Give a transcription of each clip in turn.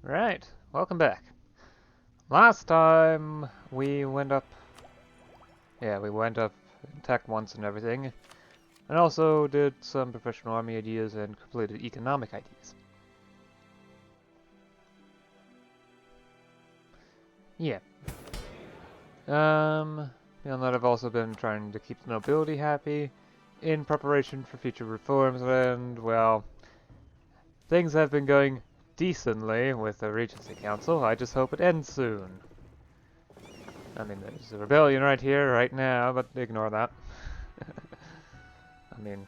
Right, welcome back. Last time we went up, we went up in tech once and everything, and also did some professional army ideas and completed economic ideas. Yeah. Beyond that, I've also been trying to keep the nobility happy in preparation for future reforms, and well, things have been going decently with the Regency Council. I just hope it ends soon. I mean, there's a rebellion right here, right now, but ignore that. I mean,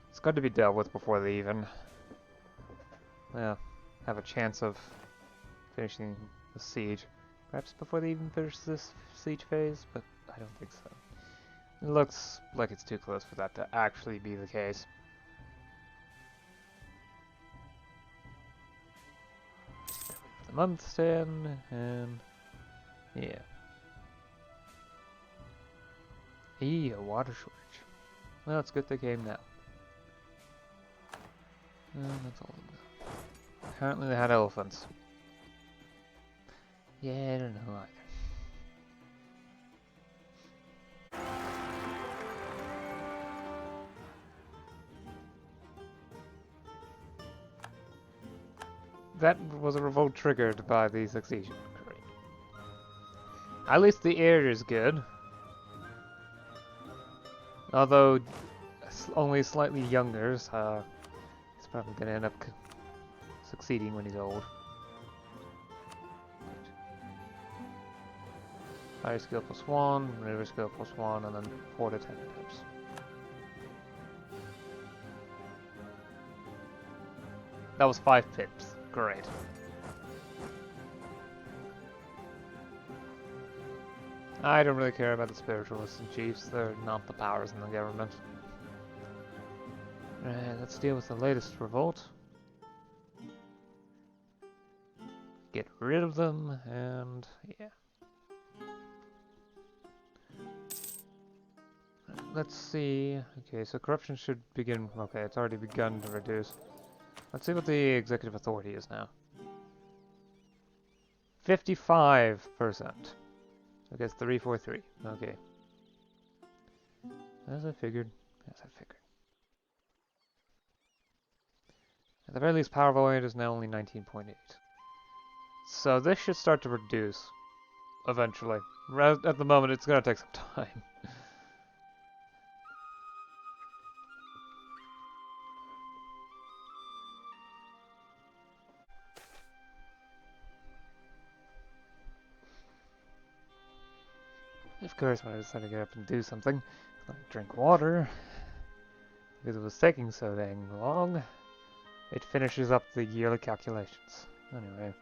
it's got to be dealt with before they even, well, have a chance of finishing the siege. Perhaps before they even finish this siege phase, but I don't think so. It looks like it's too close for that to actually be the case. The month's in, and yeah. A water shortage. Well, it's good they came now. That's all of them. Apparently they had elephants. Yeah, I don't know either. That was a revolt triggered by the succession decree. At least the heir is good. Although only slightly younger, so he's probably going to end up succeeding when he's old. Higher skill +1, river skill +1, and then 4 to 10 pips. That was 5 pips. Great. I don't really care about the spiritualists and chiefs. They're not the powers in the government. Right, let's deal with the latest revolt. Get rid of them, and yeah. Let's see. Okay, so corruption should begin. Okay, it's already begun to reduce. Let's see what the executive authority is now. 55%. I guess 343. Okay. As I figured. At the very least, power volume is now only 19.8. So this should start to reduce eventually. At the moment, it's going to take some time. Of course, when I decided to get up and do something, like drink water, because it was taking so dang long, it finishes up the yearly calculations. Anyway.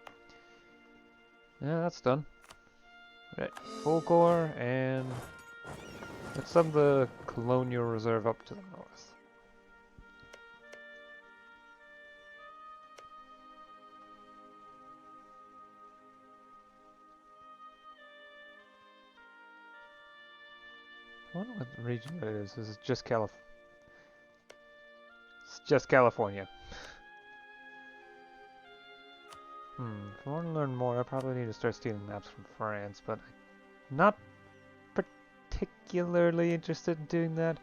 Yeah, that's done. Right, full core, and let's send the colonial reserve up to the north. I wonder what region it is. This is just It's just California. If I want to learn more, I probably need to start stealing maps from France, but I'm not particularly interested in doing that.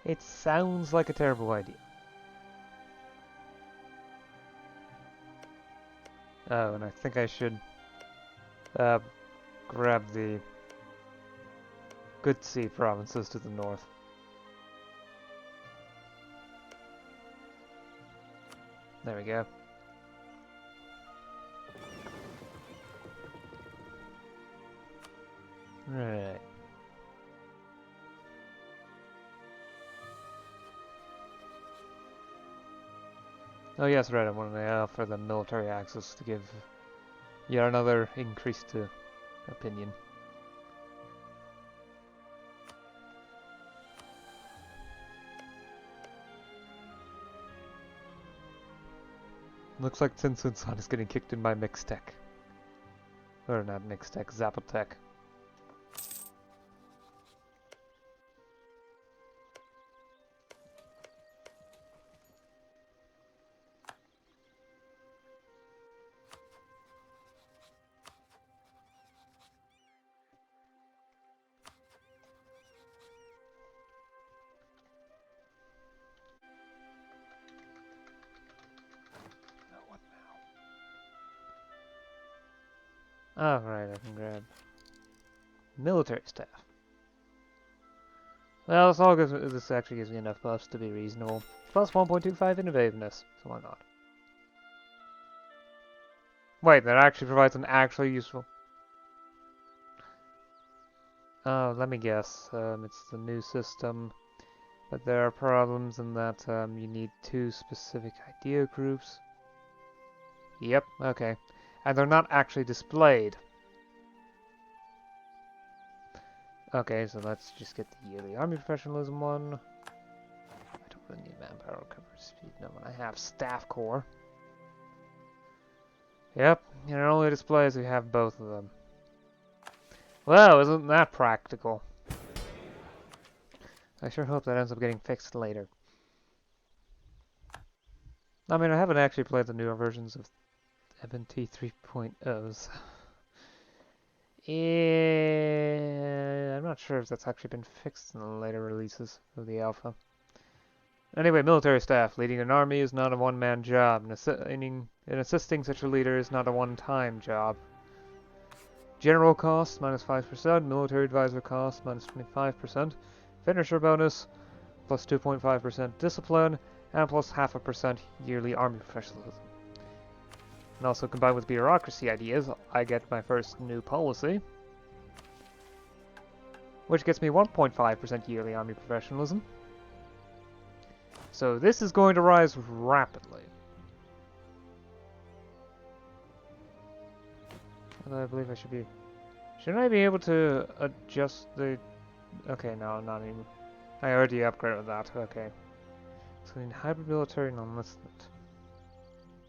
It sounds like a terrible idea. Oh, and I think I should grab the Good Sea provinces to the north. There we go. Right. Oh yes, right, I wanted to offer the military access to give yet another increase to opinion. Looks like Tsinsun-san is getting kicked in by Mixtech. Or not Mixtech, Zapotech. Oh, right, I can grab military staff. Well, this actually gives me enough buffs to be reasonable. Plus 1.25 innovativeness, so why not? Wait, that actually provides an actually useful... Oh, let me guess. It's the new system, but there are problems in that you need 2 specific idea groups. Yep, okay. And they're not actually displayed. Okay, so let's just get the yearly army professionalism one. I don't really need manpower cover speed, no, when I have staff corps. Yep, and it only displays we have both of them. Well, isn't that practical? I sure hope that ends up getting fixed later. I mean, I haven't actually played the newer versions of MNT 3.0s. I'm not sure if that's actually been fixed in the later releases of the alpha. Anyway, military staff. Leading an army is not a one-man job, and assisting such a leader is not a one-time job. General cost, minus 5%. Military advisor cost, minus 25%. Finisher bonus, plus 2.5% discipline, and plus 0.5% yearly army professionalism. And also combined with bureaucracy ideas, I get my first new policy, which gets me 1.5% yearly army professionalism. So this is going to rise rapidly. And I believe I should be... Shouldn't I be able to adjust the... Okay, no, not even... I already upgraded that, okay. So in hybrid military non-enlistment.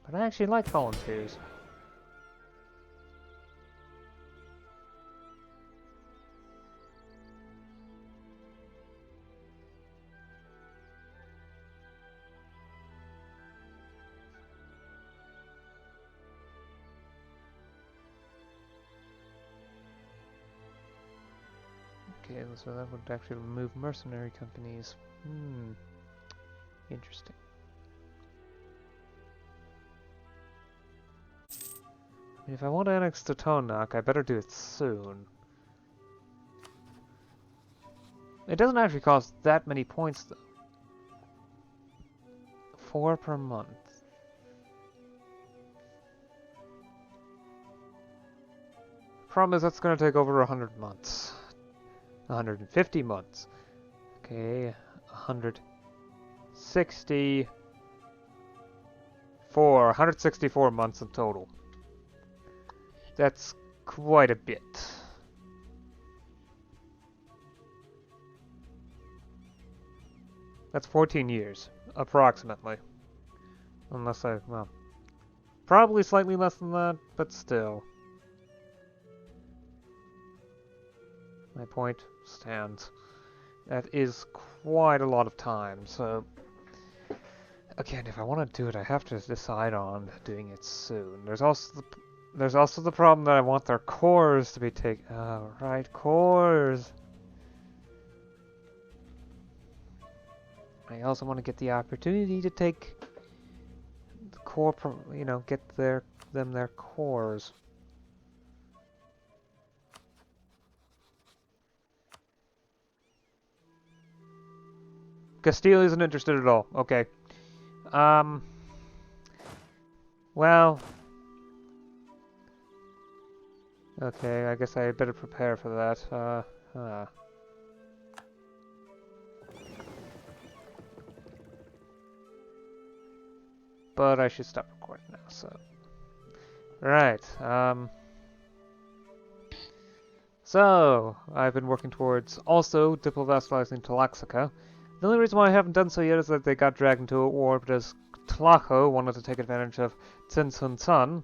But I actually like volunteers. Okay, so that would actually remove mercenary companies. Interesting. If I want to annex to Tonak, I better do it soon. It doesn't actually cost that many points, though. 4 per month. Problem is that's going to take over 100 months. 150 months. Okay, 164 months in total. That's quite a bit. That's 14 years, approximately. Unless well, probably slightly less than that, but still. My point stands. That is quite a lot of time, so... Again, if I want to do it, I have to decide on doing it soon. There's also the problem that I want their cores to be taken... Oh, right, cores! I also want to get the opportunity to take the core, you know, get them their cores. Castile isn't interested at all. Okay. Well. Okay, I guess I better prepare for that. But I should stop recording now, so... Right, So, I've been working towards also diplo-vassalizing Tlaxica. The only reason why I haven't done so yet is that they got dragged into a war because Tlaco wanted to take advantage of Tzintzuntzan,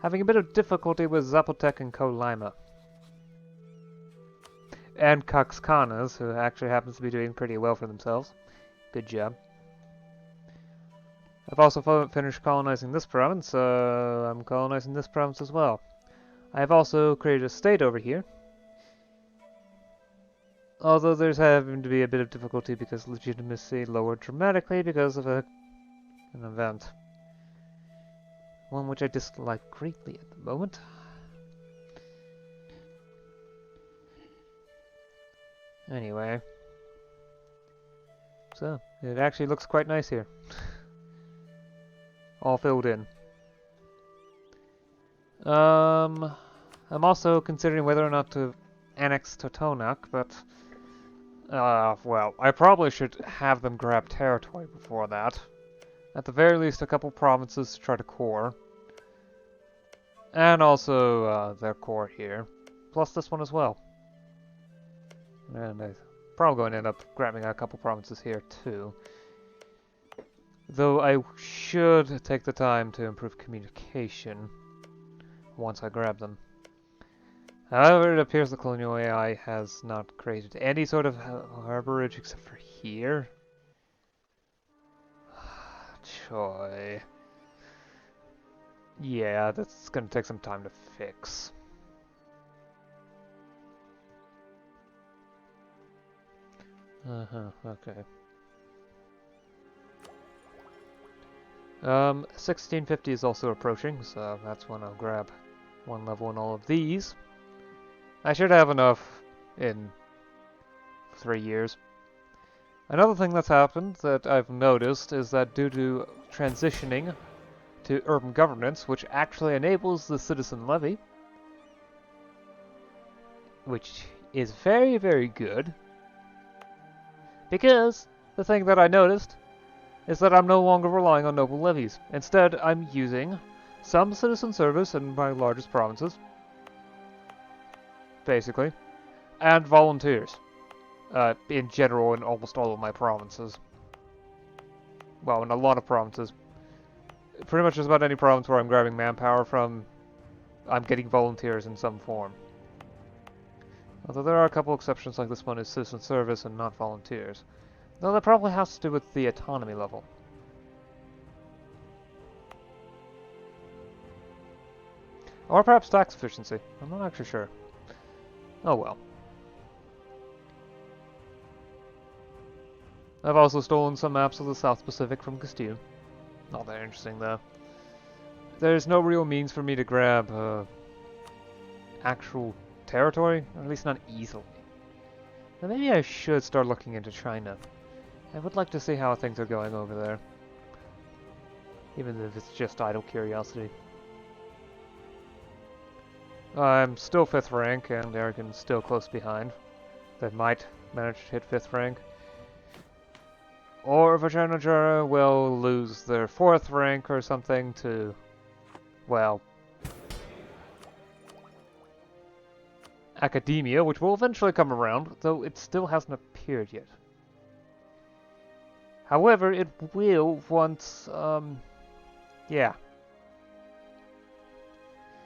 having a bit of difficulty with Zapotec and Colima. And Caxcanas, who actually happens to be doing pretty well for themselves. Good job. I've also finished colonizing this province, so I'm colonizing this province as well. I've also created a state over here. Although there's having to be a bit of difficulty because legitimacy lowered dramatically because of an event. One which I dislike greatly at the moment. Anyway. So, it actually looks quite nice here. All filled in. I'm also considering whether or not to annex Totonac, but well, I probably should have them grab territory before that. At the very least, a couple provinces to try to core. And also their core here. Plus this one as well. And I'm probably going to end up grabbing a couple provinces here too. Though I should take the time to improve communication once I grab them. However, it appears the colonial AI has not created any sort of harborage except for here. Choi. Yeah, that's gonna take some time to fix. Okay. 1650 is also approaching, so that's when I'll grab one level in all of these. I should have enough in 3 years. Another thing that's happened that I've noticed is that due to transitioning to urban governance, which actually enables the citizen levy, which is very, very good, because the thing that I noticed is that I'm no longer relying on noble levies. Instead, I'm using some citizen service in my largest provinces, basically, and volunteers, in general in almost all of my provinces. Well, in a lot of provinces. Pretty much just about any province where I'm grabbing manpower from, I'm getting volunteers in some form. Although there are a couple exceptions, like this one is citizen service and not volunteers. Though that probably has to do with the autonomy level. Or perhaps tax efficiency. I'm not actually sure. Oh well. I've also stolen some maps of the South Pacific from Castile. Not that interesting though. There's no real means for me to grab actual territory, or at least not easily. But maybe I should start looking into China. I would like to see how things are going over there. Even if it's just idle curiosity. I'm still 5th rank, and Aragon's still close behind. They might manage to hit 5th rank. Or Vajanajara will lose their 4th rank or something to, well, Academia, which will eventually come around, though it still hasn't appeared yet. However, it will once, yeah.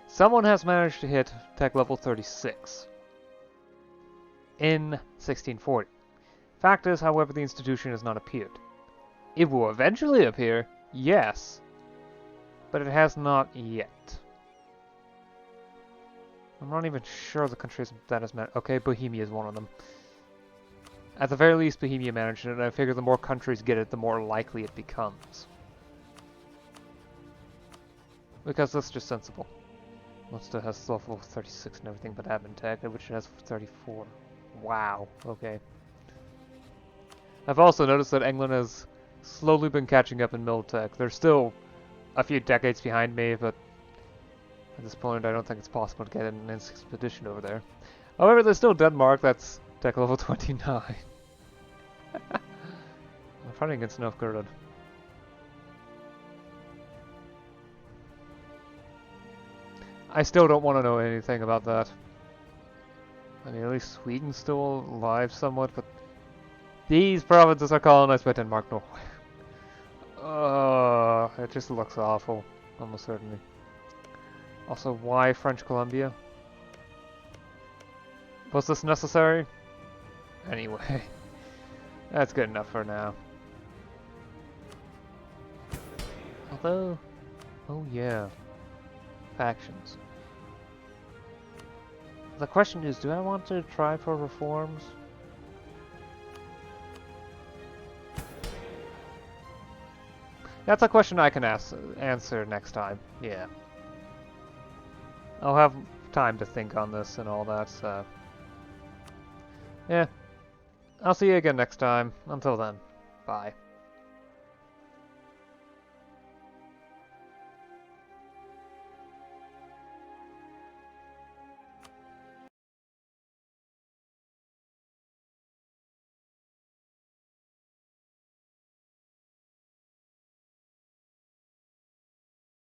Someone has managed to hit tech level 36 in 1640. Fact is, however, the institution has not appeared. It will eventually appear, yes, but it has not yet. I'm not even sure the countries that has managed. Okay, Bohemia is one of them. At the very least, Bohemia managed it, and I figure the more countries get it, the more likely it becomes. Because that's just sensible. Munster has level 36 and everything but admin tech, which it has 34. Wow, okay. I've also noticed that England has slowly been catching up in Miltech. They're still a few decades behind me, but at this point I don't think it's possible to get an expedition over there. However, there's still Denmark, that's tech level 29. I'm fighting against Novgorod. I still don't want to know anything about that. I mean, at least Sweden's still alive somewhat, but these provinces are colonized by Denmark. No. It just looks awful, almost certainly. Also, why French Columbia? Was this necessary? Anyway, that's good enough for now. Although, oh yeah, factions. The question is, do I want to try for reforms? That's a question I can answer next time, yeah. I'll have time to think on this and all that, so... yeah. I'll see you again next time. Until then, bye.